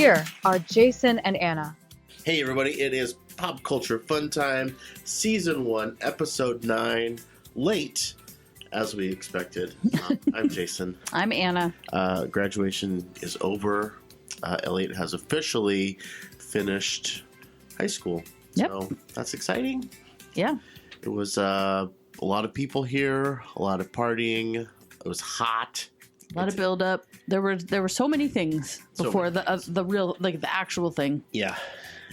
Here are Jason and Anna. Hey everybody, it is Pop Culture Fun Time, Season 1, Episode 9, late, as we expected. I'm Jason. I'm Anna. Graduation is over. Elliot has officially finished high school. Yep. So that's exciting. Yeah. It was a lot of people here, a lot of partying. It was hot. A lot of build up. There were so many things before the real, like the actual thing. Yeah.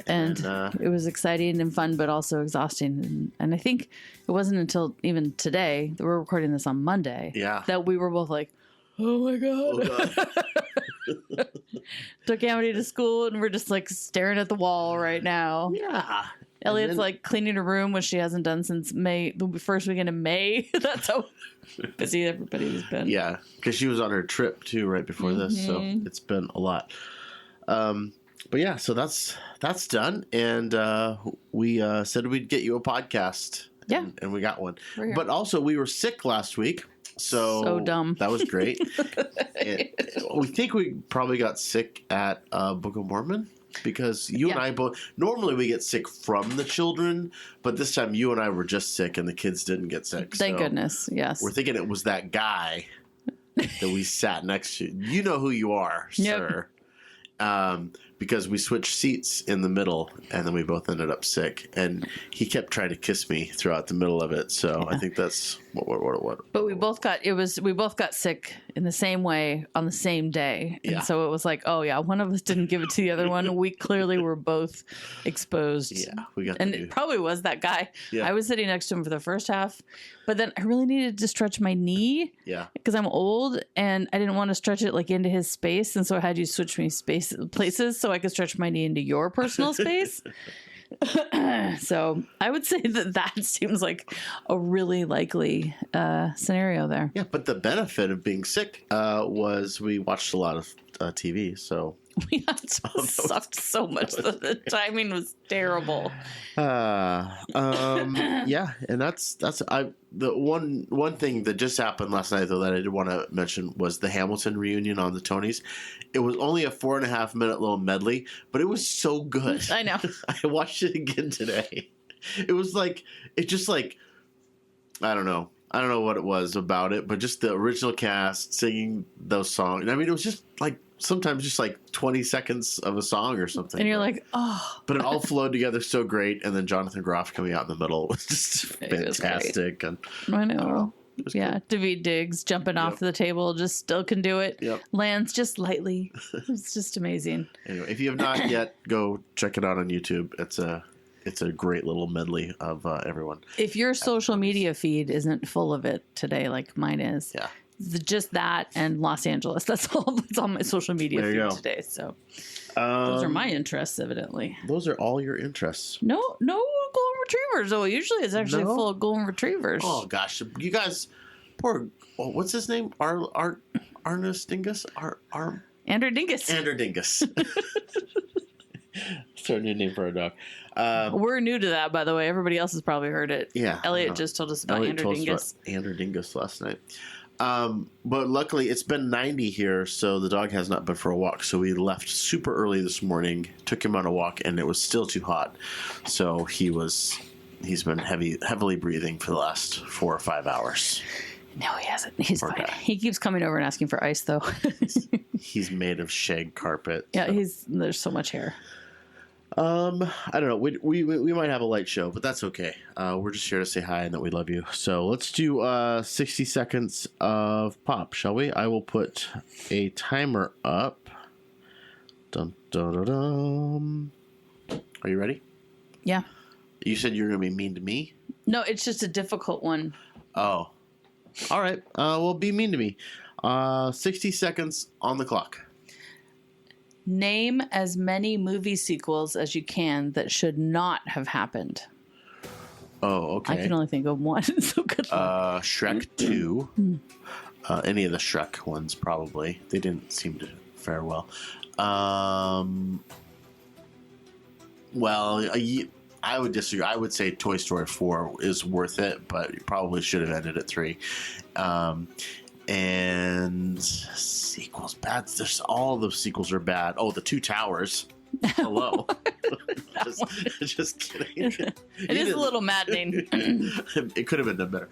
And it was exciting and fun, but also exhausting. And I think it wasn't until even today, that we're recording this on Monday, that we were both like, oh my God. Took Amity to school and we're just like staring at the wall right now. Yeah. Elliot's like cleaning her room, which she hasn't done since May, the first weekend of May. That's how busy everybody's been. Yeah, because she was on her trip too right before this, so it's been a lot. But yeah, so that's done, and we said we'd get you a podcast. Yeah, and we got one. But also, we were sick last week, so dumb. That was great. And we think we probably got sick at Book of Mormon. Because you and I both, normally we get sick from the children, but this time you and I were just sick and the kids didn't get sick. Thank goodness, yes. We're thinking it was that guy that we sat next to. You know who you are, sir. Because we switched seats in the middle and then we both ended up sick. And he kept trying to kiss me throughout the middle of it. So I think that's what. But we both got sick in the same way on the same day. And so it was like, oh yeah, one of us didn't give it to the other one. We clearly were both exposed. Yeah, we got and it probably was that guy. Yeah. I was sitting next to him for the first half, but then I really needed to stretch my knee. Yeah. Because I'm old and I didn't want to stretch it like into his space. And so I had you switch me places so I could stretch my knee into your personal space. So I would say that seems like a really likely scenario there. Yeah, but the benefit of being sick was we watched a lot of TV, so we sucked so much that the timing was terrible. Yeah, and that's the one thing that just happened last night though that I did want to mention was the Hamilton reunion on the Tonys. It was only a 4.5 minute little medley, but it was so good. I know. I watched it again today. It was like I don't know what it was about it, but just the original cast singing those songs. I mean, it was just like sometimes just like 20 seconds of a song or something. And you're like, oh. But it all flowed together so great. And then Jonathan Groff coming out in the middle was just fantastic. And I know. Yeah, David Diggs jumping off the table just still can do it. Yep. Lands just lightly. It's just amazing. Anyway, if you have not yet, go check it out on YouTube. It's a great little medley of everyone. If your social media feed isn't full of it today, like mine is, just that and Los Angeles. That's all that's on my social media feed today. So those are my interests, evidently. Those are all your interests. No golden retrievers. Oh, usually it's actually full of golden retrievers. Oh gosh, you guys, what's his name? Arnus Dingus? Andrew Dingus. Andrew Dingus. It's our new name for our dog. We're new to that, by the way. Everybody else has probably heard it. Yeah. Elliot just told us about Andrew Dingus. Andrew Dingus last night. But luckily, it's been 90 here, so the dog has not been for a walk. So we left super early this morning, took him on a walk, and it was still too hot. So he's been heavily breathing for the last 4 or 5 hours. No, he hasn't. He's fine. He keeps coming over and asking for ice, though. He's made of shag carpet. Yeah, there's so much hair. I don't know. We might have a light show, but that's okay. We're just here to say hi and that we love you. So let's do 60 seconds of pop, shall we? I will put a timer up. Dun, dun, dun, dun. Are you ready? Yeah. You said you were going to be mean to me? No, it's just a difficult one. Oh. All right. Well, be mean to me. 60 seconds on the clock. Name as many movie sequels as you can that should not have happened. Oh, okay. I can only think of one. So good luck. Shrek 2. Any of the Shrek ones, probably. They didn't seem to fare well. Well, I would disagree. I would say Toy Story 4 is worth it, but you probably should have ended at 3. And sequels bad. There's all the sequels are bad. Oh, The Two Towers. Hello. just kidding. It is a little maddening. It could have been done better.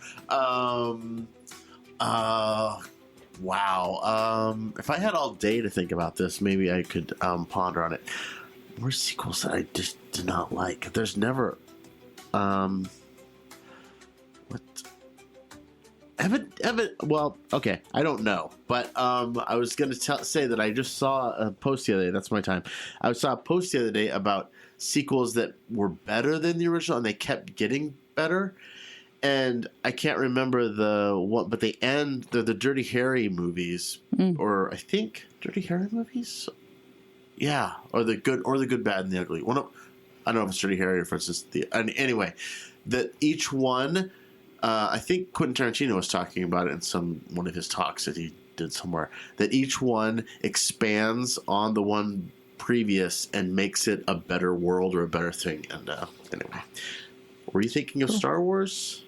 Wow. If I had all day to think about this, maybe I could ponder on it. More sequels that I just did not like. There's never what Evan, well, okay, I don't know, but I was going to say that I just saw a post the other day. That's my time. I saw a post the other day about sequels that were better than the original, and they kept getting better. And I can't remember the one, but they end. They're the Dirty Harry movies, or I think Dirty Harry movies. Yeah, or the good, bad, and the ugly. I don't know if it's Dirty Harry or if it's just the. Anyway, that each one. I think Quentin Tarantino was talking about it in one of his talks that he did somewhere. That each one expands on the one previous and makes it a better world or a better thing. And anyway, were you thinking of Star Wars?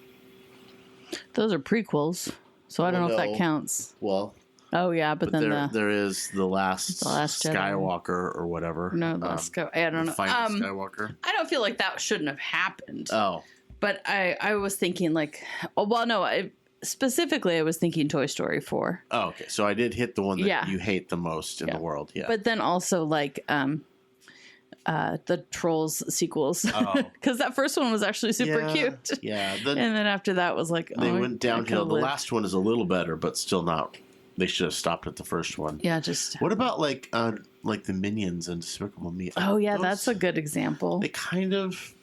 Those are prequels, so I don't know if that counts. Well, oh yeah, but then there is the last Skywalker or whatever. No, the last I don't know. Final Skywalker. I don't feel like that shouldn't have happened. Oh. But I was thinking specifically I was thinking Toy Story 4. Oh, okay. So I did hit the one that you hate the most in the world. Yeah. But then also like the Trolls sequels. Because that first one was actually super cute. Yeah. And then after that was like... They went downhill. The last one is a little better, but still not... They should have stopped at the first one. Yeah, just... What about like the Minions and Despicable Me? Oh, yeah, that's a good example. They kind of...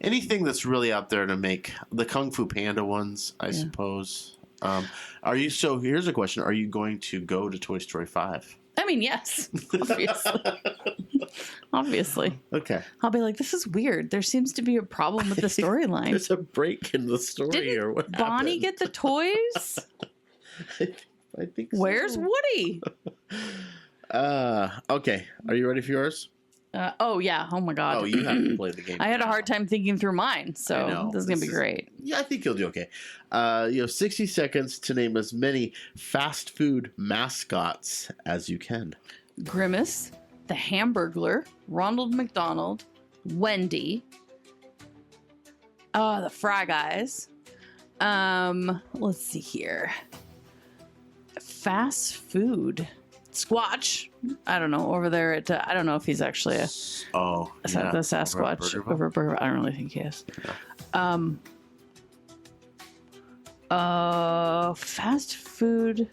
Anything that's really out there to make the Kung Fu Panda ones, I suppose. Here's a question. Are you going to go to Toy Story 5? I mean, yes, obviously. Obviously. Okay. I'll be like, this is weird. There seems to be a problem with the storyline. There's a break in the story or what Bonnie get the toys? I think so. Where's Woody? Okay. Are you ready for yours? Oh, yeah. Oh, my God. Oh, you have to play the game. I had a hard time thinking through mine, so this is going to be great. Yeah, I think you'll do okay. You have 60 seconds to name as many fast food mascots as you can. Grimace, the Hamburglar, Ronald McDonald, Wendy, the Fry Guys. Let's see here. Fast food. Squatch. I don't know. Over there at I don't know if he's actually the Sasquatch over Burger. I don't really think he is. Yeah. Fast food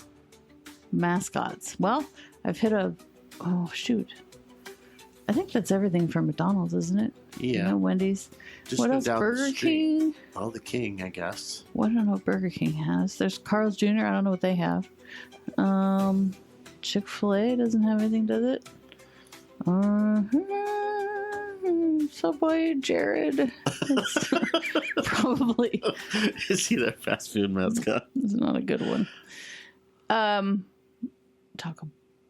mascots. Well, I've hit shoot. I think that's everything from McDonald's, isn't it? Yeah. Wendy's. Just what else? Burger King. Oh, the King, I guess. Well, I don't know what Burger King has. There's Carl's Jr. I don't know what they have. Chick-fil-A doesn't have anything, does it? Subway, Jared. It's probably. Is he their fast food mascot? It's not a good one. Taco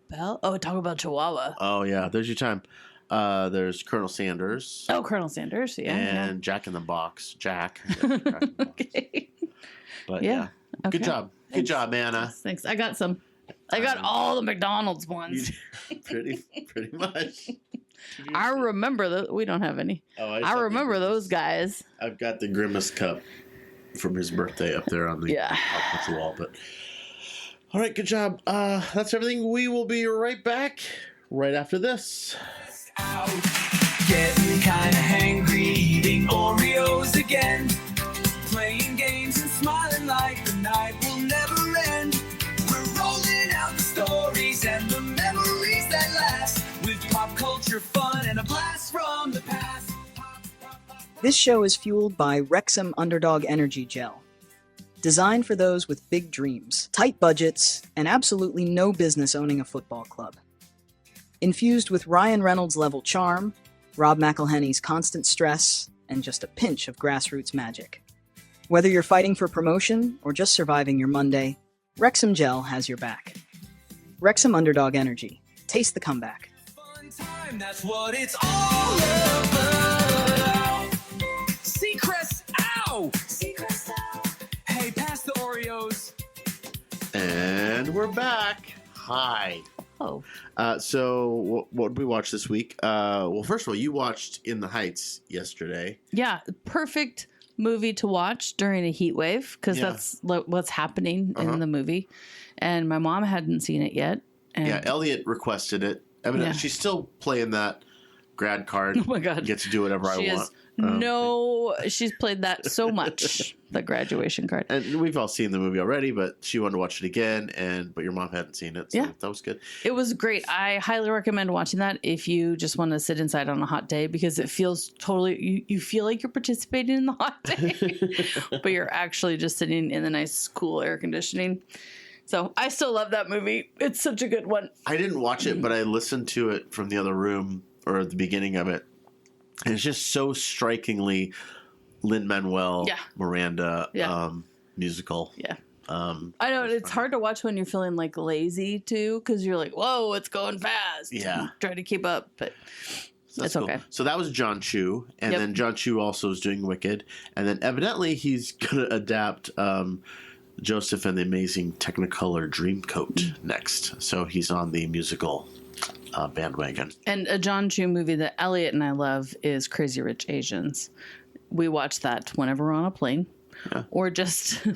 Bell? Oh, Taco Bell Chihuahua. Oh, yeah. There's your time. There's Colonel Sanders. Oh, Colonel Sanders, yeah. And Jack in the Box. Jack. Okay. But yeah. Okay. Good job. Thanks. Good job, Anna. Thanks. I got some. I got all the McDonald's ones. pretty much. I remember that we don't have any. Oh, I remember those guys. I've got the Grimace cup from his birthday up there on the wall. But all right, good job. That's everything. We will be right back right after this. Getting kinda hangry, eating Oreos again, playing games and smiling like the night will never end. We're rolling out the stories and the memories that last, with pop culture fun and a blast from the past. This show is fueled by Wrexham Underdog Energy Gel. Designed for those with big dreams, tight budgets, and absolutely no business owning a football club. Infused with Ryan Reynolds-level charm, Rob McElhenney's constant stress, and just a pinch of grassroots magic. Whether you're fighting for promotion or just surviving your Monday, Wrexham Gel has your back. Wrexham Underdog Energy. Taste the comeback. Fun time, that's what it's all about. Seacrest, ow! Seacrest, ow! Hey, pass the Oreos. And back. Hi. Oh, So what did we watch this week? Well, first of all, you watched In the Heights yesterday. yeah. Perfect movie to watch during a heat wave because Yeah. that's what's happening in the movie. And my mom hadn't seen it yet. And Yeah, Elliot requested it. I mean, Yeah. she's still playing that grad card. oh my God. Get to do whatever She I is want. she's played that so much, the graduation card. And we've all seen the movie already, but she wanted to watch it again, but your mom hadn't seen it, so Yeah. that was good. It was great. I highly recommend watching that if you just want to sit inside on a hot day because it feels totally, you feel like you're participating in the hot day, but you're actually just sitting in the nice, cool air conditioning. So I still love that movie. It's such a good one. I didn't watch it, but I listened to it from the other room, or the beginning of it. And it's just so strikingly Lin-Manuel Yeah. Miranda Yeah. musical. Yeah. I know it's hard to watch when you're feeling like lazy too, because you're like, whoa, it's going fast. Yeah. Try to keep up, but So it's cool. okay. So that was John Chu, and Yep. then John Chu also is doing Wicked, and then evidently he's going to adapt Joseph and the Amazing Technicolor Dreamcoat next. So he's on the musical bandwagon. And a John Chu movie that Elliot and I love is Crazy Rich Asians. We watch that whenever we're on a plane or just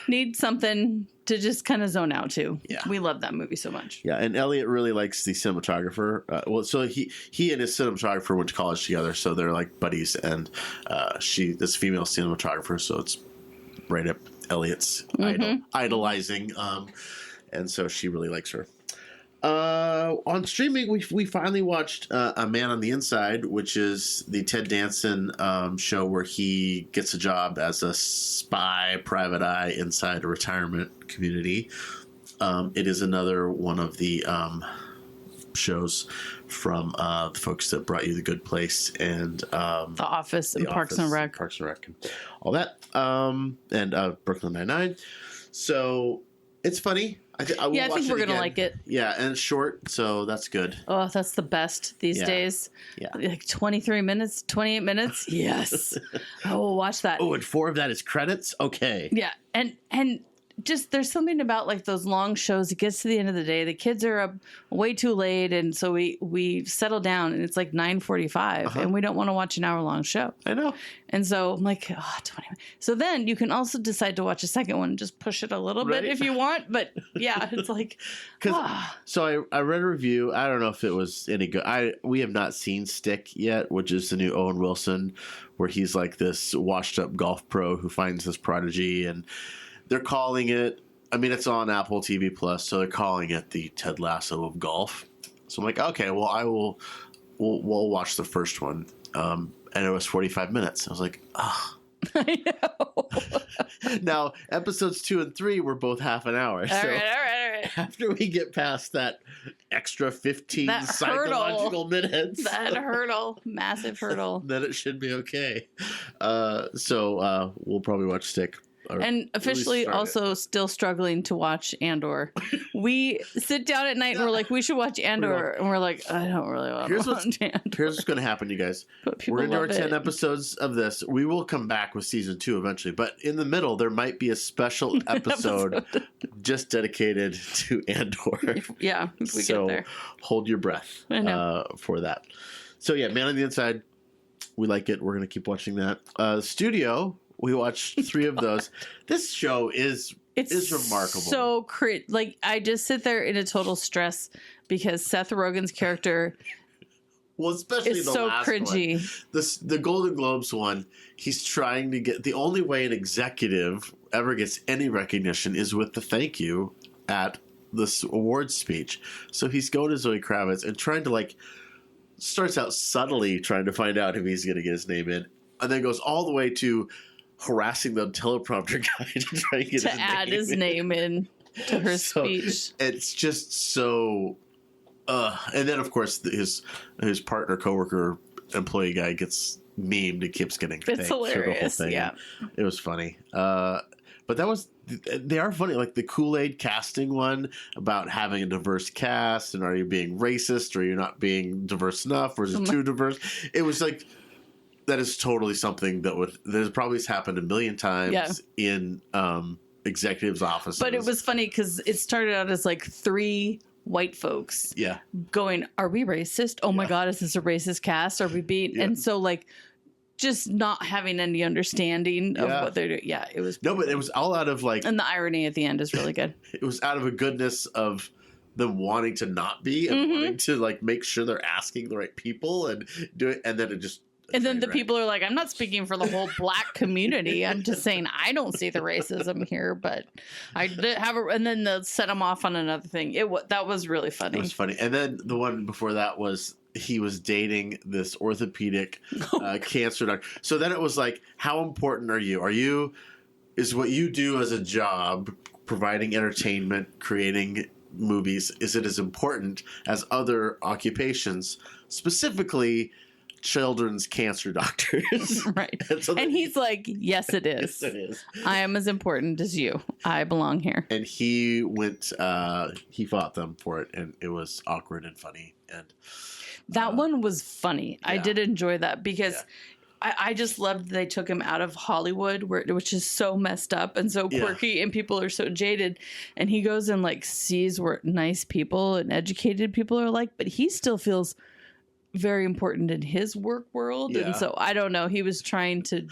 need something to just kind of zone out to. Yeah. We love that movie so much. Yeah, and Elliot really likes the cinematographer. So he and his cinematographer went to college together, so they're like buddies. And this female cinematographer, so it's right up Elliot's idolizing, and so she really likes her. On streaming, we finally watched A Man on the Inside, which is the Ted Danson show where he gets a job as a spy, private eye inside a retirement community. It is another one of the shows from the folks that brought you The Good Place and The Office and The Parks Office, and Rec. Parks and Rec, and all that, and Brooklyn Nine-Nine. So it's funny. I think I think we're going to again. like it. Yeah, and it's short, so that's good. Oh, that's the best these Yeah. days. Yeah. Like 23 minutes, 28 minutes. Yes. I will watch that. Oh, and 4 of that is credits? Okay. Yeah, and just there's something about like those long shows. It gets to the end of the day, the kids are up way too late, and so we settle down, and it's like 9:45, and we don't want to watch an hour-long show. I know. And so I'm like, 20 minutes. So then you can also decide to watch a second one, and just push it a little Right. bit if you want. But yeah, it's like, So I read a review. I don't know if it was any good. We have not seen Stick yet, which is the new Owen Wilson, where he's like this washed-up golf pro who finds this prodigy, and they're calling it, I mean, it's on Apple TV Plus, so they're calling it the Ted Lasso of golf. So I'm like, okay, well, we'll watch the first one. And it was 45 minutes. I was like, oh. I know. Now, episodes 2 and 3 were both half an hour. All So right. after we get past that extra 15 That psychological minutes, That hurdle, massive hurdle. then it should be okay. So we'll probably watch Stick. And officially start also still struggling to watch Andor. We sit down at night and we're like, we should watch Andor. And we're like, I don't really want to watch Andor. Here's what's going to happen, you guys. But people We're going to do our love 10 it. episodes of this. We will come back with season 2 eventually. But in the middle, there might be a special episode just dedicated to Andor. Yeah, if we So get there. hold your breath I know. for that. So yeah, Man on the Inside. We like it. We're going to keep watching that. Studio. We watched 3 of those. This show is remarkable. So like I just sit there in a total stress because Seth Rogen's character well, especially is the so last cringy. one. The Golden Globes one. He's trying to get the only way an executive ever gets any recognition is with the thank you at this awards speech. So he's going to Zoe Kravitz and trying to starts out subtly trying to find out if he's going to get his name in, and then goes all the way to harassing the teleprompter guy to try and get To add his name in to her speech. It's just so. And then of course his partner, coworker, employee guy gets memed and keeps getting thanked for the whole hilarious. thing. Yeah. It was funny. But they are funny. Like the Kool-Aid casting one about having a diverse cast, and are you being racist, or you're not being diverse enough, or is it too diverse? It was like, that is totally something that probably happened a million times in executives' offices. But it was funny because it started out as like 3 white folks yeah. going, are we racist? Oh my God, is this a racist cast? Are we being? Yeah. And so like just not having any understanding of what they're doing. Yeah, it was. No, but it was all out of like. And the irony at the end is really good. It was out of a goodness of them wanting to not be and wanting to like make sure they're asking the right people and do it, and then it just. And then the people are like, I'm not speaking for the whole black community. I'm just saying I don't see the racism here, but I did have a. And then they'll set them off on another thing. That was really funny. It was funny. And then the one before that was he was dating this orthopedic cancer doctor. So then it was like, how important are you? Is what you do as a job, providing entertainment, creating movies, is it as important as other occupations, specifically children's cancer doctors? Right. So and he's like, yes, it is. Yes, it is. I am as important as you. I belong here. And he went, he fought them for it, and it was awkward and funny. And that one was funny. Yeah. I did enjoy that because I just loved they took him out of Hollywood, which is so messed up and so quirky, and people are so jaded. And he goes and like sees where nice people and educated people are like, but he still feels very important in his work world. Yeah. And so I don't know. He was trying to.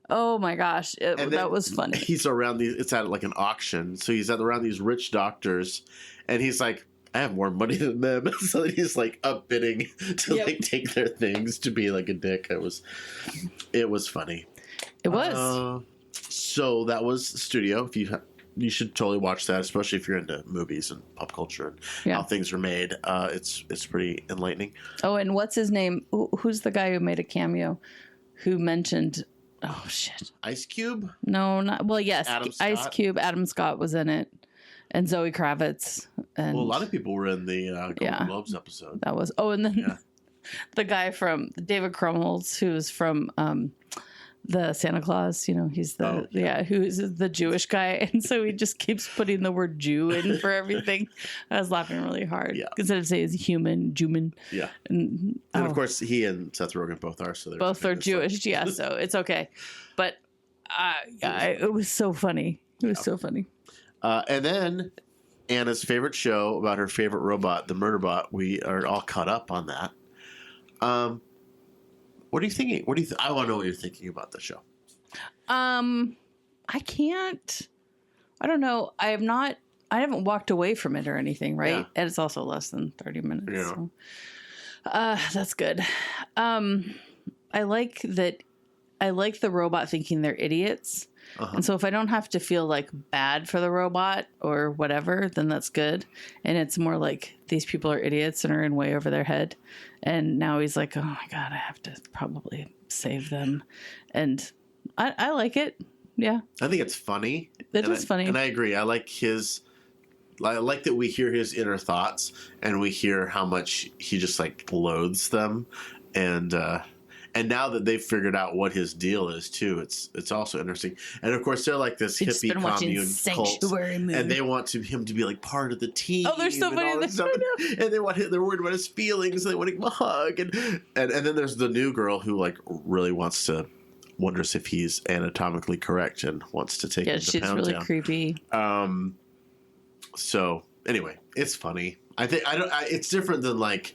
Oh my gosh, that was funny. He's around these. It's at like an auction, so he's around these rich doctors, and he's like, I have more money than them, so he's like upbidding to like take their things, to be like a dick. It was funny. It was. So that was Studio. If you should totally watch that, especially if you're into movies and pop culture and how things are made. It's pretty enlightening. Oh, and what's his name? Who's the guy who made a cameo? Who mentioned? Oh shit! Ice Cube? No, not well. Yes, Adam Ice Scott? Cube. Adam Scott was in it, and Zoe Kravitz. And Well, a lot of people were in the Golden Globes episode. that was. Oh, and then the guy from David Krumholtz, who's from the Santa Claus. You know, he's the who's the Jewish guy, and so he just keeps putting the word Jew in for everything. I was laughing really hard instead of saying human, Juman. Yeah, and of course he and Seth Rogen both are. So both are Jewish. Yeah, so it's okay. But it was so funny. It was so funny. And then Anna's favorite show about her favorite robot, the Murderbot. We are all caught up on that. What are you thinking? I want to know what you're thinking about the show. I can't. I don't know. I haven't walked away from it or anything, right? Yeah. And it's also less than 30 minutes. Yeah. So. That's good. I like that. I like the robot thinking they're idiots. And so if I don't have to feel like bad for the robot or whatever, then that's good. And it's more like these people are idiots and are in way over their head. And now he's like, oh my God, I have to probably save them. And I like it. Yeah. I think it's funny. It is funny. And I agree. I like that we hear his inner thoughts and we hear how much he just like loathes them. And now that they've figured out what his deal is too, it's also interesting. And of course, they're like this hippie commune cult, and they want him to be like part of the team. Oh, they're so funny. And they're worried about his feelings. And they want to give him a hug. And then there's the new girl who like really wonders if he's anatomically correct and wants to take him to she's Pound really Town. creepy. So anyway, it's funny. I think it's different than like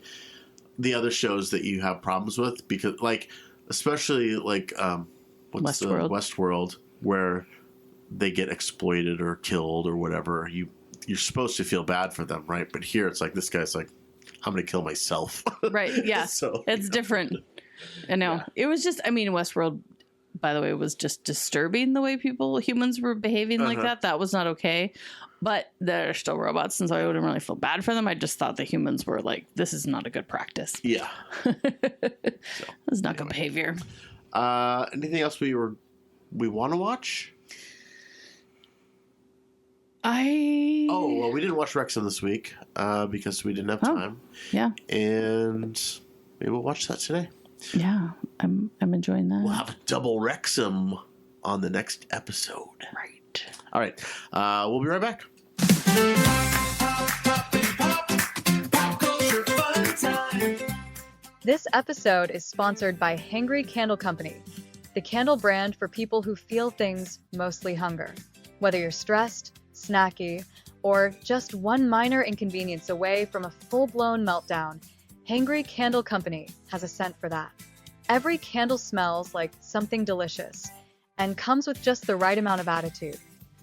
the other shows that you have problems with, because like especially like Westworld, where they get exploited or killed or whatever, you're supposed to feel bad for them, right? But here it's like this guy's like, I'm gonna kill myself. Right. Yeah. So it's different. I know. It was just, I mean, Westworld, by the way, was just disturbing the way humans were behaving like that. That was not okay. But they're still robots, and so I wouldn't really feel bad for them. I just thought the humans were like, this is not a good practice. Yeah. This is not good behavior. Anything else we want to watch? Well, we didn't watch Wrexham this week because we didn't have time. Yeah. And maybe we'll watch that today. Yeah, I'm enjoying that. We'll have a double Wrexham on the next episode. Right. All right. We'll be right back. This episode is sponsored by Hangry Candle Company, the candle brand for people who feel things, mostly hunger. Whether you're stressed, snacky, or just one minor inconvenience away from a full-blown meltdown, Hangry Candle Company has a scent for that. Every candle smells like something delicious and comes with just the right amount of attitude.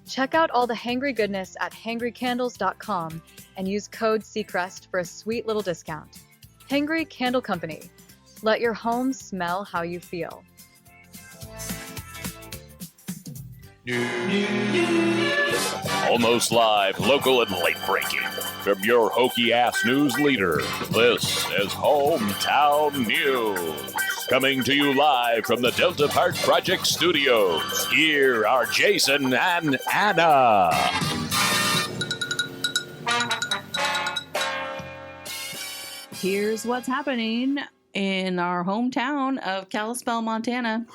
Check out all the Hangry goodness at hangrycandles.com and use code Seacrest for a sweet little discount. Hangry Candle Company. Let your home smell how you feel. Almost live, local, and late breaking. From your hokey ass news leader, this is Hometown News. Coming to you live from the Delta Park Project Studios. Here are Jason and Anna. Here's what's happening in our hometown of Kalispell, Montana.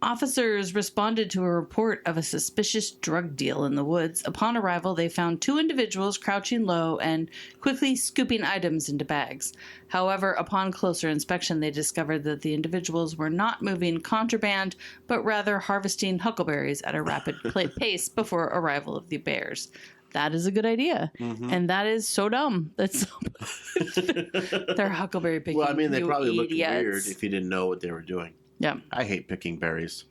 Officers responded to a report of a suspicious drug deal in the woods. Upon arrival, they found two individuals crouching low and quickly scooping items into bags. However, upon closer inspection, they discovered that the individuals were not moving contraband, but rather harvesting huckleberries at a rapid pace before arrival of the bears. That is a good idea. Mm-hmm. And that is so dumb. That's they're huckleberry picking. Well, I mean, they probably idiots. looked weird if you didn't know what they were doing. Yeah. I hate picking berries.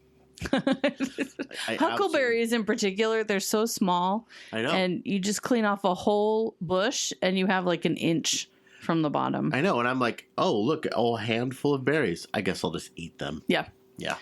Huckleberries in particular, they're so small. I know. And you just clean off a whole bush and you have like an inch from the bottom. I know. And I'm like, oh, look, a whole handful of berries. I guess I'll just eat them. Yeah. Yeah.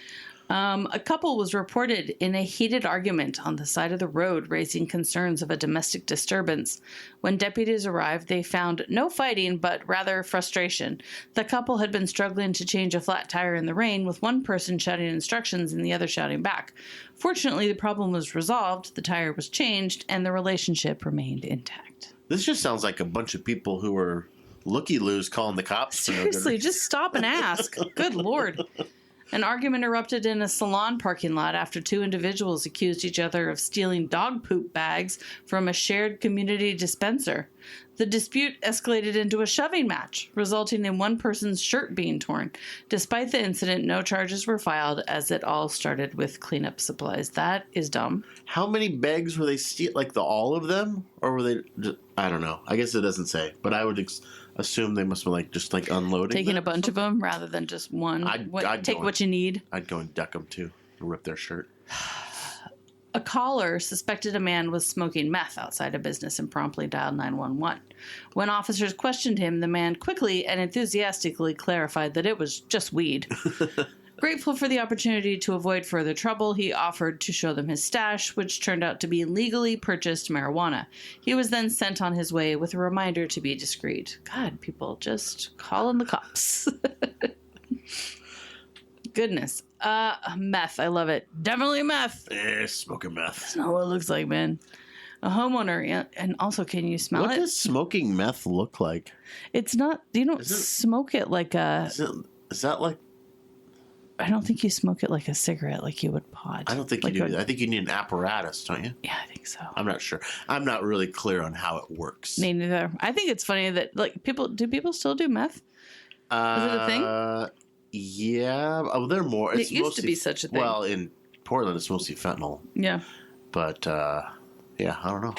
A couple was reported in a heated argument on the side of the road, raising concerns of a domestic disturbance. When deputies arrived, they found no fighting, but rather frustration. The couple had been struggling to change a flat tire in the rain, with one person shouting instructions and the other shouting back. Fortunately, the problem was resolved, the tire was changed, and the relationship remained intact. This just sounds like a bunch of people who were looky-loos calling the cops. Seriously, just stop and ask. Good Lord. An argument erupted in a salon parking lot after two individuals accused each other of stealing dog poop bags from a shared community dispenser. The dispute escalated into a shoving match, resulting in one person's shirt being torn. Despite the incident, no charges were filed, as it all started with cleanup supplies. That is dumb. How many bags were they stealing? Like all of them? Or were they just, I don't know. I guess it doesn't say. But I would assume they must have just unloading Taking a bunch of them rather than just one. I'd take what you need. I'd go and duck them too. And rip their shirt. A caller suspected a man was smoking meth outside a business and promptly dialed 911. When officers questioned him, the man quickly and enthusiastically clarified that it was just weed. Grateful for the opportunity to avoid further trouble, he offered to show them his stash, which turned out to be legally purchased marijuana. He was then sent on his way with a reminder to be discreet. God, people, just calling the cops. Goodness. Meth. I love it. Definitely meth. Smoking meth. That's not what it looks like, man. A homeowner, and also, can you smell it? What does smoking meth look like? It's not, you don't smoke it like a... Is that like... I don't think you smoke it like a cigarette, like you would pot. I don't think like you do. I think you need an apparatus, don't you? Yeah, I think so. I'm not sure. I'm not really clear on how it works. Me neither. I think it's funny that, do people still do meth? Is it a thing? Yeah. Oh, they're more. It used to be such a thing. Well, in Portland, it's mostly fentanyl. Yeah. But, yeah, I don't know.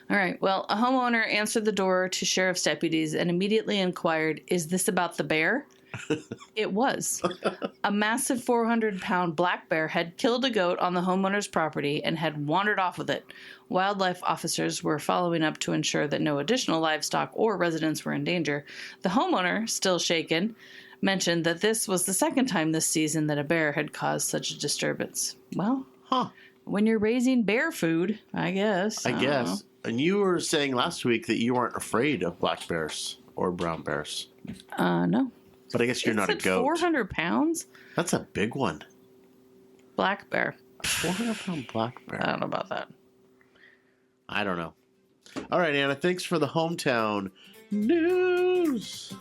All right. Well, a homeowner answered the door to sheriff's deputies and immediately inquired, "Is this about the bear?" It was. A massive 400-pound black bear had killed a goat on the homeowner's property and had wandered off with it. Wildlife officers were following up to ensure that no additional livestock or residents were in danger. The homeowner, still shaken, mentioned that this was the second time this season that a bear had caused such a disturbance. Well, when you're raising bear food, I guess. I guess. And you were saying last week that you weren't afraid of black bears or brown bears. No. But I guess you're not a goat. 400 pounds? That's a big one. Black bear. 400-pound black bear. I don't know about that. I don't know. All right, Anna, thanks for the hometown news.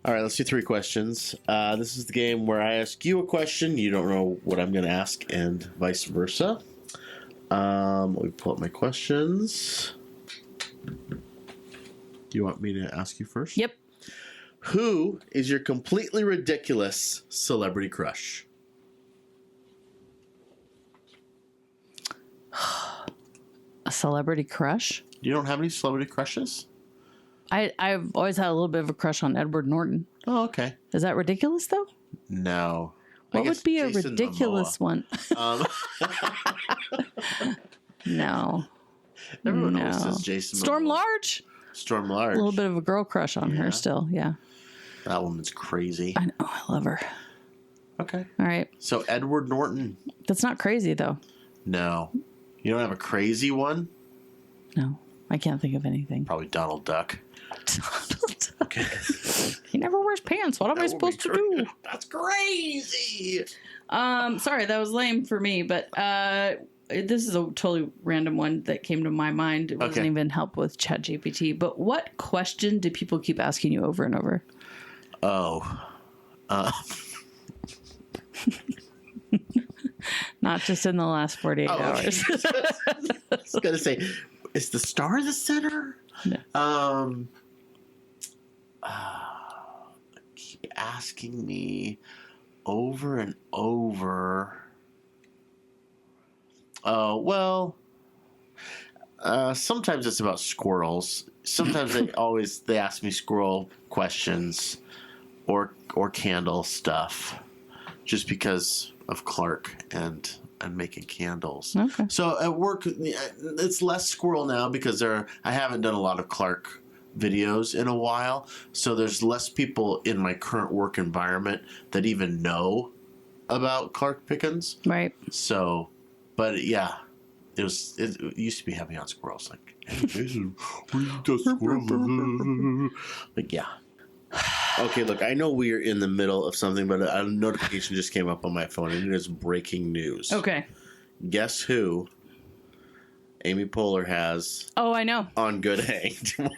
All right, let's do 3 questions. This is the game where I ask you a question. You don't know what I'm going to ask, and vice versa. Let me pull up my questions. Do you want me to ask you first? Yep. Who is your completely ridiculous celebrity crush? A celebrity crush? You don't have any celebrity crushes? I've always had a little bit of a crush on Edward Norton. Oh, okay. Is that ridiculous, though? No. What would be a ridiculous one? No. Everyone always says Jason Storm Momoa. Large? Storm Large. A little bit of a girl crush on Yeah. her still, yeah. That woman's crazy. I know, I love her. Okay. All right. So Edward Norton. That's not crazy, though. No. You don't have a crazy one? No. I can't think of anything. Probably Donald Duck. Okay. He never wears pants. What am I supposed to do? That's crazy. Sorry, that was lame for me, but this is a totally random one that came to my mind. It wasn't even help with ChatGPT. But what question do people keep asking you over and over? Oh. Not just in the last 48 hours. I was going to say, is the star the center? No. Keep asking me over and over. Oh, well, sometimes it's about squirrels. Sometimes they ask me squirrel questions or candle stuff just because of Clark and making candles. Okay. So at work, it's less squirrel now because I haven't done a lot of Clark videos in a while. So there's less people in my current work environment that even know about Clark Pickens. Right. So, but yeah, it used to be heavy on squirrels. Like, hey, Jason, what does squirrel? Like, yeah. Okay, look, I know we're in the middle of something, but a notification just came up on my phone, and it is breaking news. Okay. Guess who Amy Poehler has Oh, I know. on Good Hang tomorrow?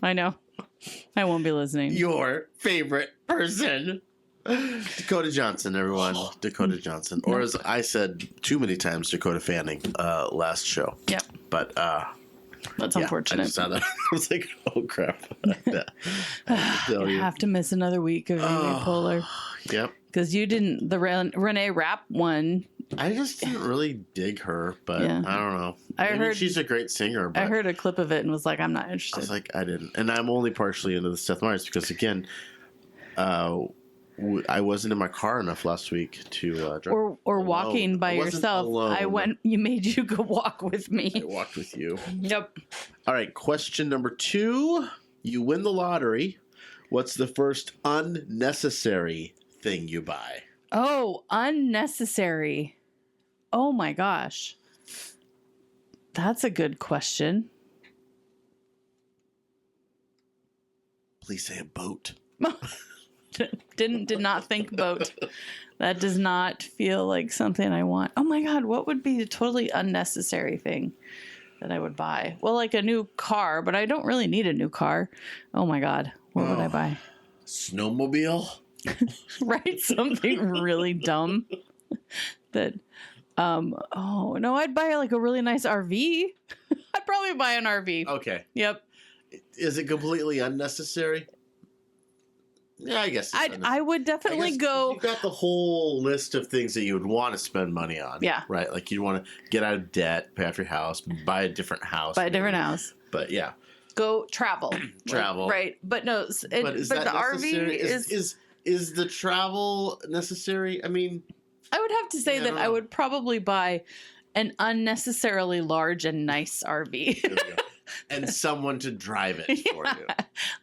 I know. I won't be listening. Your favorite person. Dakota Johnson, everyone. Dakota Johnson. Or as I said too many times, Dakota Fanning last show. Yep. But That's yeah, unfortunate. I just saw that. I was like, oh crap. I have to miss another week of Amy Poehler. Yep. Because you didn't, the Renee Rapp one. I just didn't really dig her, but Yeah. I don't know. I Maybe heard- she's a great singer, but I heard a clip of it and was like, I'm not I interested. was like, I didn't. And I'm only partially into the Seth Meyers because, again, I wasn't in my car enough last week to drive. or alone. walking by I wasn't yourself. alone. You made you go walk with me. I walked with you. Yep. All right, question number 2. You win the lottery. What's the first unnecessary thing you buy? Oh, unnecessary. Oh my gosh. That's a good question. Please say a boat. Did not think boat. That does not feel like something I want. Oh my God, what would be a totally unnecessary thing that I would buy? Well, like a new car, but I don't really need a new car. Oh my God, what would I buy? Snowmobile? Right? Something really dumb that, oh no, I'd buy like a really nice RV. I'd probably buy an RV. Okay. Yep. Is it completely unnecessary? Yeah, I guess. I would definitely go. You've got the whole list of things that you would want to spend money on. Yeah. Right? Like you want to get out of debt, pay off your house, buy a different house. Buy a different house. But yeah. Go travel. Travel. Right. But no, But is that the necessary? RV Is the travel necessary? I mean, I would have to say Yeah, I that don't I know. would probably buy an unnecessarily large and nice RV. there we go. And someone to drive it for you.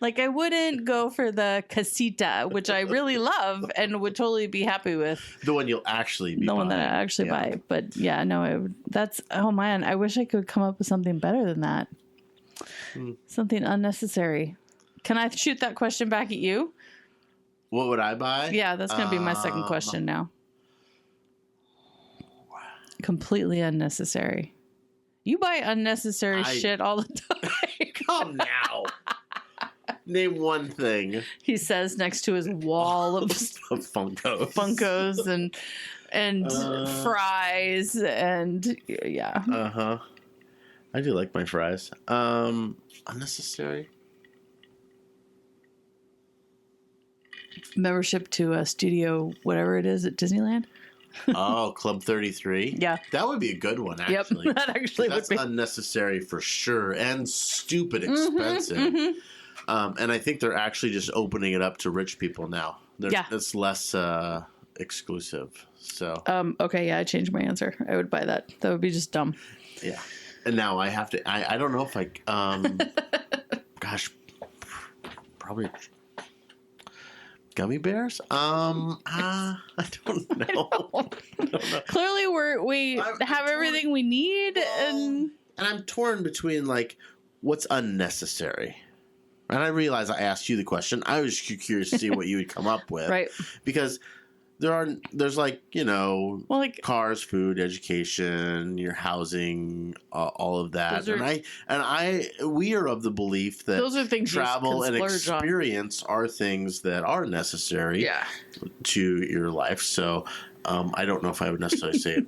Like I wouldn't go for the casita, which I really love and would totally be happy with. The one you'll actually be The one that I buying. actually Yeah. buy. But yeah, no, that's, oh man, I wish I could come up with something better than that. Something unnecessary. Can I shoot that question back at you? What would I buy? Yeah, that's going to be my second question now. Completely unnecessary. You buy unnecessary shit all the time. Come now. Name one thing. He says next to his wall of Funkos. Funkos and fries and yeah. I do like my fries. Unnecessary. Membership to a studio, whatever it is at Disneyland. Oh, Club 33. Yeah. That would be a good one, actually. Yep, that actually That's would be. unnecessary for sure and stupid expensive. And I think they're actually just opening it up to rich people now. Yeah. It's less exclusive. So Okay, yeah, I changed my answer. I would buy that. That would be just dumb. yeah. And now I have to. I don't know if I. Gosh, probably gummy bears. I don't know. I don't know. Clearly, we I'm have torn. everything we need, and And I'm torn between like what's unnecessary. And I realize I asked you the question. I was curious to see what you would come up with. right. Because there's like, Well, like cars, food, education, your housing, all of that. Those are- We are of the belief that those are things you travel can and splurge on. experience are things that are necessary Yeah. to your life. So I don't know if I would necessarily say it.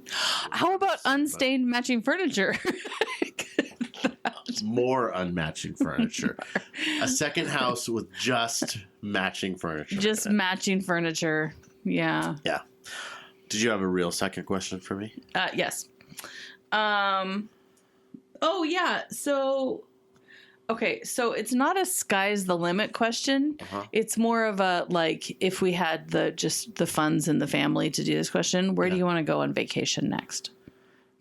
How about unstained matching furniture? More unmatching furniture. A second house with just matching furniture. Just matching furniture. Yeah. Yeah. Did you have a real second question for me? Yes. Oh yeah. So, okay. So it's not a sky's the limit question. Uh-huh. It's more of a like if we had the funds in the family to do this question, where do you want to go on vacation next?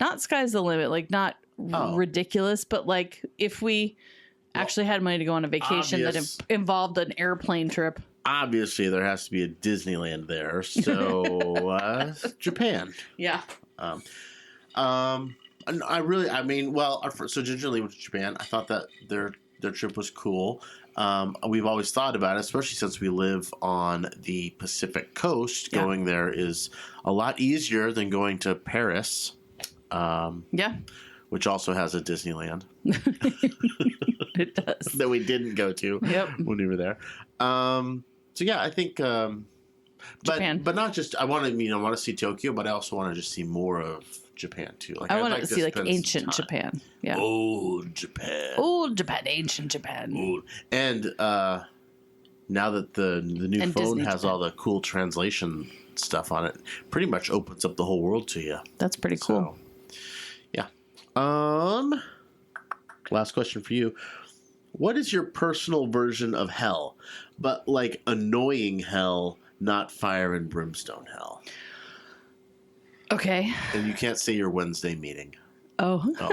Not sky's the limit. Like not ridiculous, but like if we actually had money to go on a vacation that involved an airplane trip. Obviously, there has to be a Disneyland there. So, Japan. Yeah. So Ginger Lee went to Japan. I thought that their trip was cool. We've always thought about it, especially since we live on the Pacific coast. Yeah. Going there is a lot easier than going to Paris. Yeah. Which also has a Disneyland. It does. That we didn't go to when we were there. So yeah, I think, Japan. but not just. I want to see Tokyo, but I also want to just see more of Japan too. Like I I'd want like to see like spend some ancient time. Japan. Yeah. Old Japan. Old Japan, ancient Japan. Old. And now that the new And phone Disney has Japan. all the cool translation stuff on it, pretty much opens up the whole world to you. That's pretty cool. So, yeah. Last question for you. What is your personal version of hell? But like annoying hell, not fire and brimstone hell. Okay. And you can't say your Wednesday meeting. Oh. Oh,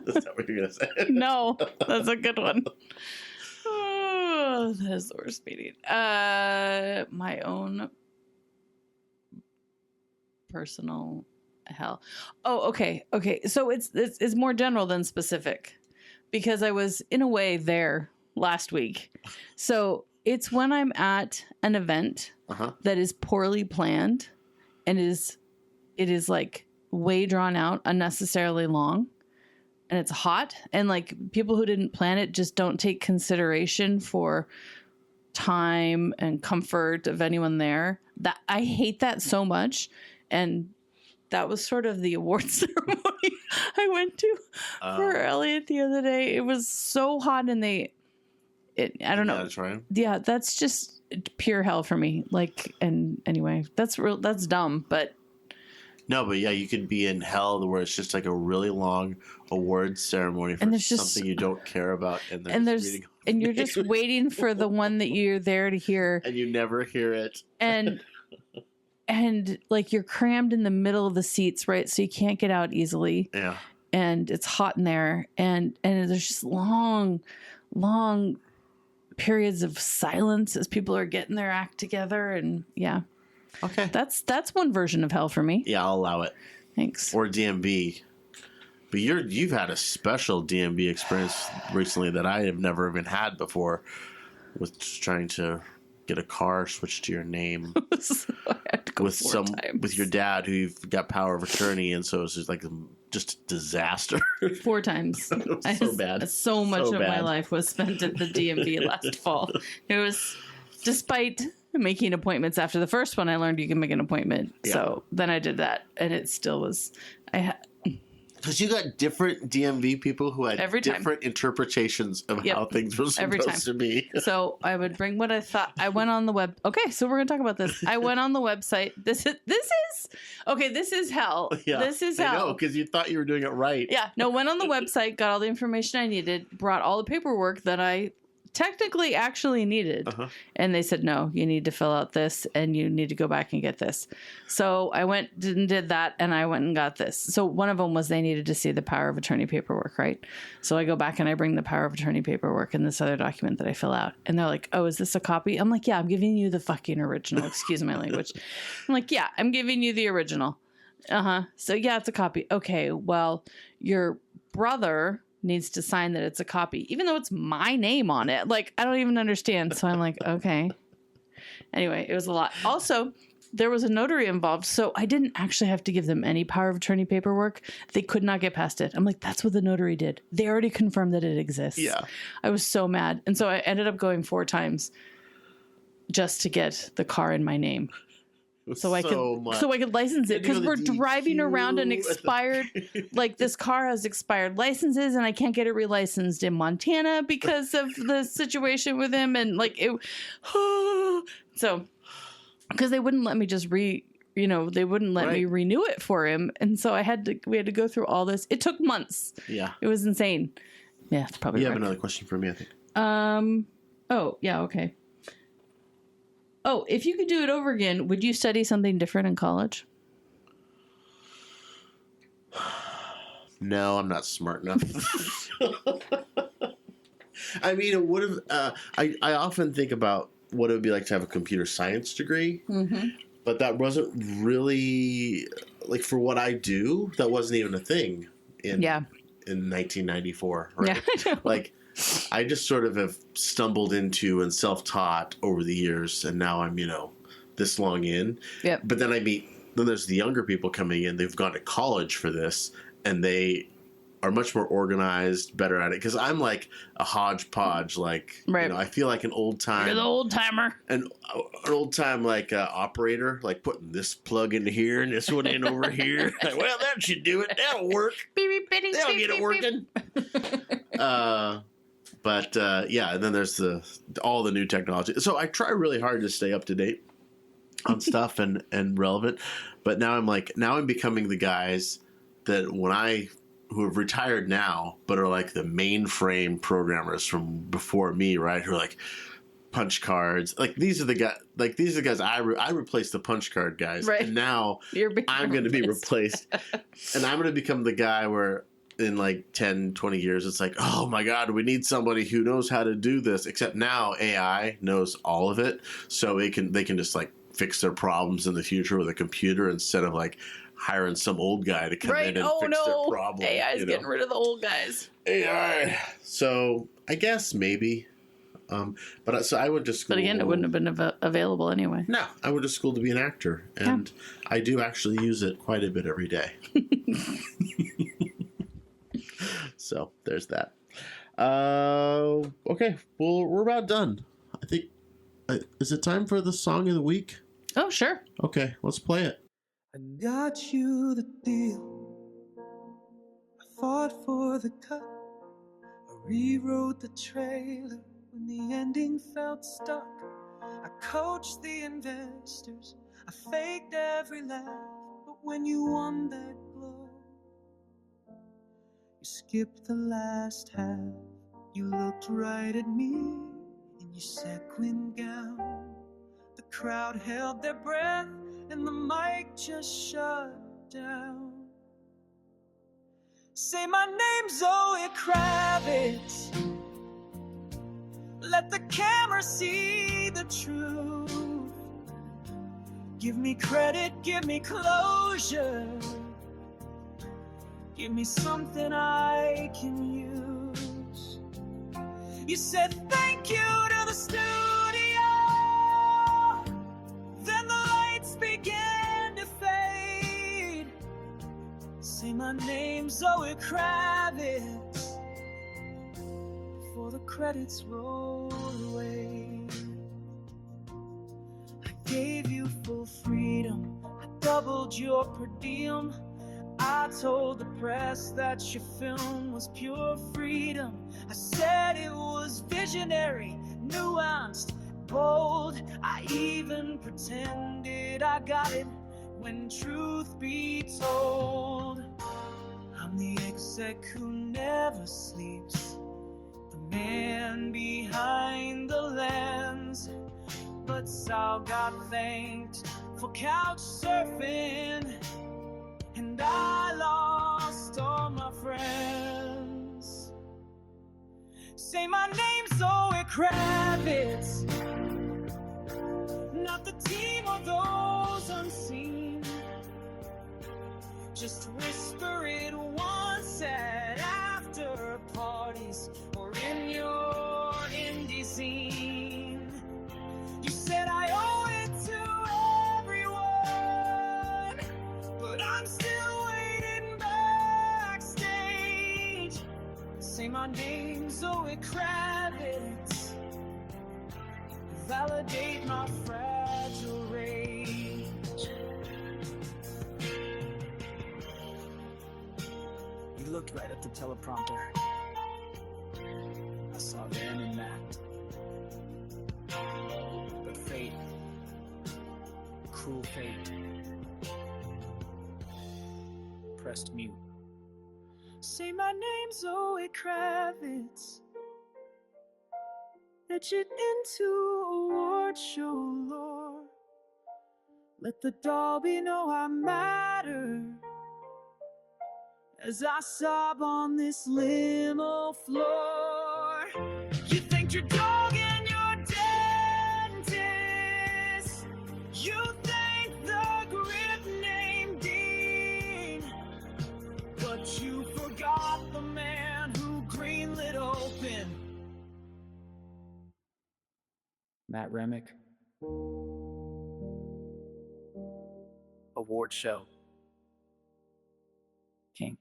is that what you're gonna say? No, that's a good one. Oh, that is the worst meeting. My own personal hell. Oh, okay. Okay. So it's more general than specific because I was in a way there last week. So it's when I'm at an event that is poorly planned and it is like way drawn out, unnecessarily long, and it's hot, and like people who didn't plan it just don't take consideration for time and comfort of anyone there. That I hate that so much. And that was sort of the awards ceremony I went to for Elliot the other day. It was so hot, and I don't know. Yeah, that's just pure hell for me. Like, and anyway, that's dumb, but. No, but yeah, you could be in hell where it's just like a really long awards ceremony for something you don't care about, and you're just waiting for the one that you're there to hear, and you never hear it, and like you're crammed in the middle of the seats, right? So you can't get out easily. Yeah, and it's hot in there, and there's just long periods of silence as people are getting their act together, and yeah. Okay. That's one version of hell for me. Yeah, I'll allow it. Thanks. Or DMV. But you've had a special DMV experience recently that I have never even had before, with just trying to get a car switched to your name. So I had to go with your dad who you've got power of attorney, and so it's just like just a disaster. 4 times. So bad. So much of my life was spent at the DMV last fall. It was, despite making appointments after the first one, I learned you can make an appointment. Yeah. So then I did that, and it still was. Because you got different DMV people who had Every time. different interpretations of how things were Every time. supposed to be. So I would bring what I thought. I went on the web. Okay, so we're gonna talk about this. I went on the website. This is hell. Yeah, this is I hell. know, because you thought you were doing it right. Yeah, no, went on the website, got all the information I needed, brought all the paperwork that I technically actually needed. And they said, no, you need to fill out this and you need to go back and get this. So I went and did that, and I went and got this. So one of them was they needed to see the power of attorney paperwork, right? So I go back and I bring the power of attorney paperwork and this other document that I fill out. And they're like, oh, is this a copy? I'm like, yeah, I'm giving you the fucking original. Excuse my language. I'm like, yeah, I'm giving you the original. So yeah, it's a copy. Okay, well, your brother needs to sign that it's a copy, even though it's my name on it. Like, I don't even understand. So I'm like, okay. Anyway, it was a lot. Also, there was a notary involved, so I didn't actually have to give them any power of attorney paperwork. They could not get past it. I'm like, that's what the notary did. They already confirmed that it exists. Yeah. I was so mad. And so I ended up going 4 times just to get the car in my name. So I could license it, because we're driving around an expired, like, this car has expired licenses and I can't get it relicensed in Montana because of the situation with him, and like it so because they wouldn't let me just they wouldn't let me renew it for him, and so we had to go through all this. It took months. Yeah, it was insane. Yeah, it's probably you have another question for me, I think. Oh yeah, okay. Oh, if you could do it over again, would you study something different in college? No, I'm not smart enough. I mean, it would have. I often think about what it would be like to have a computer science degree, but that wasn't really, like, for what I do. That wasn't even a thing in 1994. Right? Yeah, like. I just sort of have stumbled into and self-taught over the years, and now I'm, this long in. Yep. But then then there's the younger people coming in. They've gone to college for this, and they are much more organized, better at it. Because I'm like a hodgepodge, like, I feel like an old time. You're the old timer. An old time, like, operator, like putting this plug into here and this one in over here. Like, well, that should do it. That'll work. That'll get it working. But and then there's all the new technology. So I try really hard to stay up to date on stuff and relevant. But now I'm becoming the guys that who have retired now, but are like the mainframe programmers from before me, right? Who are like punch cards. Like these are the guys I replaced the punch card guys, right. And now I'm going to be replaced, and I'm going to become the guy where. In like 10, 20 years, it's like, oh my God, we need somebody who knows how to do this. Except now AI knows all of it. So they can just like fix their problems in the future with a computer instead of like hiring some old guy to come in and fix their problem. AI is getting rid of the old guys. AI. So I guess maybe. But I went to school. But again, it wouldn't have been available anyway. No, I went to school to be an actor. And I do actually use it quite a bit every day. So there's that. Okay, well, we're about done. I think. Is it time for the song of the week? Oh, sure. Okay, let's play it. I got you the deal. I fought for the cut. I rewrote the trailer when the ending felt stuck. I coached the investors. I faked every laugh. But when you won that glow, you skipped the last half. You looked right at me in your sequin gown. The crowd held their breath and the mic just shut down. Say my name's Zoe Kravitz. Let the camera see the truth. Give me credit, give me closure. Give me something I can use. You said thank you to the studio. Then the lights began to fade. Say my name's Zoe Kravitz before the credits roll away. I gave you full freedom. I doubled your per diem. I told the press that your film was pure freedom. I said it was visionary, nuanced, bold. I even pretended I got it when truth be told. I'm the exec who never sleeps, the man behind the lens. But Sal got thanked for couch surfing, and I lost all my friends. Say my name, Zoe Kravitz, not the team or those unseen. Just whisper it once at after parties or in your indie scene. You said I owe it to everyone, but I'm still waiting backstage. Say my name, Zoe Kravitz. Validate my fragile rage. He looked right at the teleprompter. I saw Dan and Matt. But fate, cruel fate, pressed mute. Say my name, Zoe Kravitz. Etch it into award show lore. Let the Dolby know I matter as I sob on this limo floor. You thanked your dog and your dentist. You thanked the grip named Dean. But you forgot the man who greenlit Open. Matt Remick. Award show. King.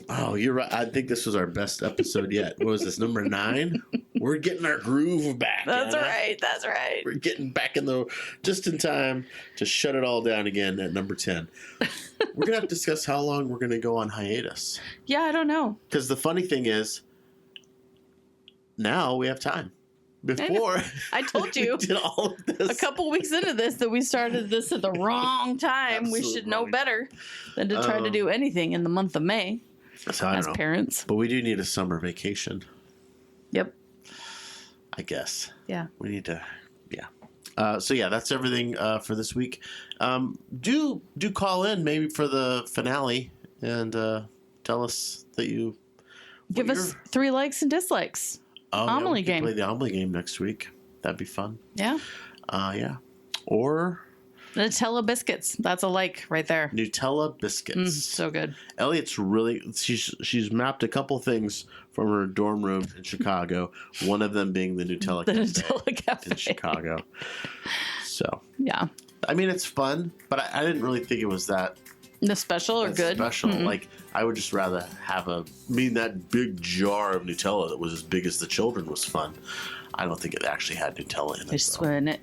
Oh, you're right. I think this was our best episode yet. What was this, number 9? We're getting our groove back. That's Anna. right. That's right. We're getting back in just in time to shut it all down again at number 10. We're going to have to discuss how long we're going to go on hiatus. Yeah, I don't know. Because the funny thing is, now we have time. Before I told you we did all of this. a couple weeks into this that we started this at the wrong time. We should know better than to try to do anything in the month of May so as parents. But we do need a summer vacation. Yep. I guess. Yeah. We need to. Yeah. So yeah, that's everything for this week. Do call in maybe for the finale and tell us that you give us 3 likes and dislikes. Homily game. Play the homily game next week. That'd be fun. Yeah. Yeah. Or Nutella biscuits. That's a like right there. Nutella biscuits. So good. Elliot's really she's mapped a couple things from her dorm room in Chicago. One of them being the Nutella Cafe in Chicago. So yeah. I mean, it's fun, but I didn't really think it was that. The special or good? Special. Mm-hmm. Like, I would just rather have that big jar of Nutella that was as big as the children was fun. I don't think it actually had Nutella in it. Just swim it.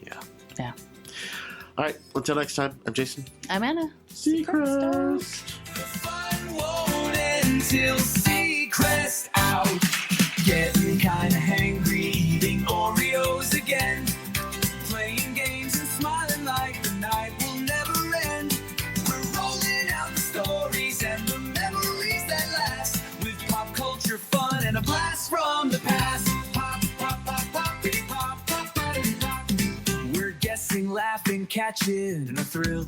Yeah. Yeah. All right. Until next time, I'm Jason. I'm Anna. Seacrest. Fun won't end till Seacrest out. Getting kinda hangry, eating Oreos again. Playing games and smiling like the night will never end. We're rolling out the stories and the memories that last, with pop culture fun and a blast from the past. Pop, pop, pop, pop, bitty, pop, pop, bitty, pop. We're guessing, laughing, catching a thrill.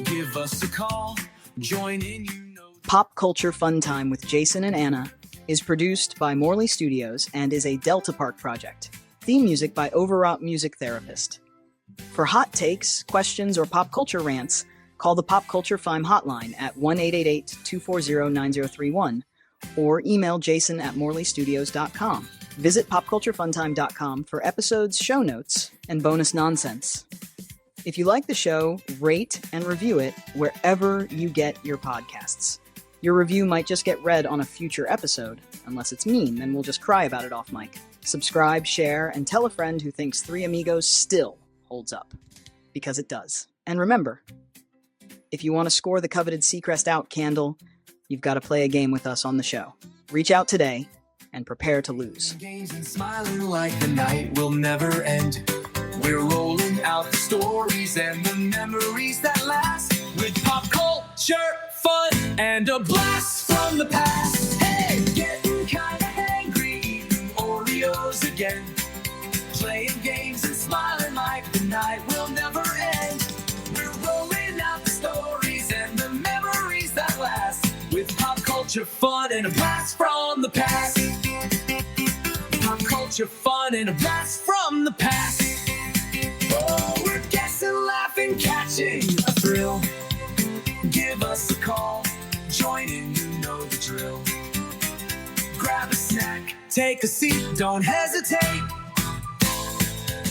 Give us a call, join in, you know. Pop Culture Fun Time with Jason and Anna is produced by Morley Studios and is a Delta Park project. Theme music by Overwrought Music Therapist. For hot takes, questions, or pop culture rants, call the Pop Culture Fime hotline at 1-888-240-9031 or email jason@morleystudios.com. Visit popculturefuntime.com for episodes, show notes, and bonus nonsense. If you like the show, rate and review it wherever you get your podcasts. Your review might just get read on a future episode. Unless it's mean, then we'll just cry about it off mic. Subscribe, share, and tell a friend who thinks Three Amigos still holds up. Because it does. And remember, If you want to score the coveted Seacrest Out candle, you've got to play a game with us on the show. Reach out today and prepare to lose. Games and smiling like the night will never end. We're rolling out the stories and the memories that last with pop culture, fun, and a blast from the past. Hey, getting kinda hangry, eating Oreos again. Playing games and smiling like the night will never end. We're rolling out the stories and the memories that last with pop culture, fun, and a blast from the past. Pop culture, fun, and a blast from the past. Oh, we're guessing, laughing, catching a thrill. Give us a call, join in, you know the drill. Grab a snack, take a seat, don't hesitate.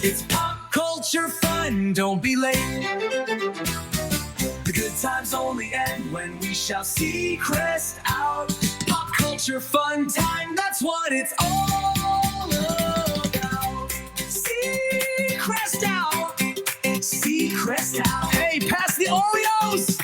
It's pop culture fun, don't be late. The good times only end when we shall Seacrest out. Pop culture fun time, that's what it's all about. Seacrest out, Seacrest out. Hey, pass the Oreos!